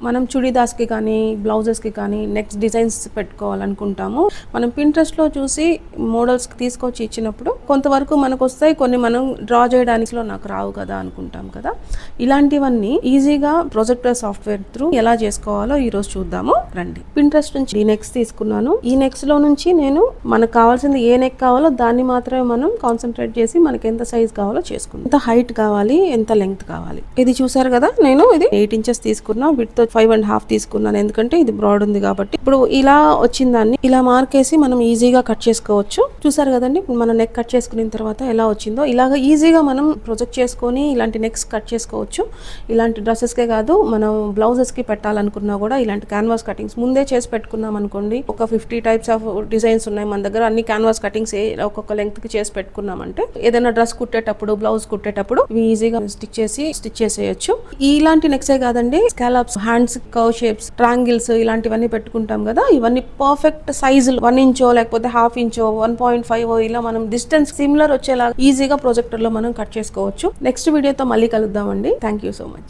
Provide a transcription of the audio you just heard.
మనం చుడీదార్స్కి కానీ బ్లౌజెస్కి కానీ నెక్స్ట్ డిజైన్స్ పెట్టుకోవాలనుకుంటాము. మనం పింట్రెస్ట్లో చూసి మోడల్స్కి తీసుకొచ్చి ఇచ్చినప్పుడు కొంతవరకు మనకు వస్తాయి, కొన్ని మనం డ్రా చేయడానికి నాకు రావు కదా అనుకుంటాం కదా. ఇలాంటివన్నీ ఈజీగా ప్రొజెక్టర్ సాఫ్ట్వేర్ త్రూ ఎలా చేసుకోవాలో ఈరోజు చూద్దాము రండి. పింట్రెస్ట్ నుంచి ఈ నెక్స్ తీసుకున్నాను. ఈ నెక్స్లో నుంచి నేను మనకు కావాల్సింది ఏ నెక్ కావాలో దాన్ని మాత్రమే మనం కాన్సన్ట్రేట్ చేసి మనకి ఎంత సైజ్ కావాలో చేసుకున్నాం. ఎంత హైట్ కావాలి, ఎంత లెంగ్త్ కావాలి. ఇది చూసారు కదా, నేను ఇది 8 ఇంచెస్ తీసుకున్నా, వీటితో 5.5 తీసుకున్నాను ఎందుకంటే ఇది బ్రాడ్ ఉంది కాబట్టి. ఇప్పుడు ఇలా వచ్చిందాన్ని ఇలా మార్కేసి మనం ఈజీగా కట్ చేసుకోవచ్చు. చూసారు కదండి, మనం నెక్ కట్ చేసుకున్న తర్వాత ఎలా వచ్చిందో ఇలాగ ఈజీగా మనం ప్రొజెక్ట్ చేసుకొని ఇలాంటి నెక్స్ కట్ చేసుకోవచ్చు. ఇలాంటి డ్రెస్సెస్కే కాదు, మనం బ్లౌజెస్కి పెట్టాలనుకున్నా కూడా ఇలాంటి క్యాన్వాస్ కటింగ్స్ ముందే చేసి పెట్టుకున్నాం అనుకోండి. ఒక 50 టైప్స్ ఆఫ్ డిజైన్స్ ఉన్నాయి మన దగ్గర, అన్ని క్యాన్వాస్ కటింగ్స్ ఒక్కొక్క లెంగ్త్ కి చేసి పెట్టుకున్నామంటే ఏదైనా డ్రెస్ కుట్టేటప్పుడు, బ్లౌజ్ కుట్టేటప్పుడు ఈజీగా స్టిచ్ చేసేయచ్చు. ఇలాంటి నెక్సే కాదండి, scallops, hands, curve shapes, triangles ఇలాంటివన్నీ పెట్టుకుంటాం కదా, ఇవన్నీ పర్ఫెక్ట్ సైజులు 1 ఇంచో లేకపోతే 1/2 ఇంచో 1.5 ఇలా మనం డిస్టెన్స్ సిమిలర్ వచ్చేలా ఈజీగా ప్రొజెక్టర్ లో మనం కట్ చేసుకోవచ్చు. నెక్స్ట్ వీడియోతో మళ్ళీ కలుద్దామండి. Thank you so much.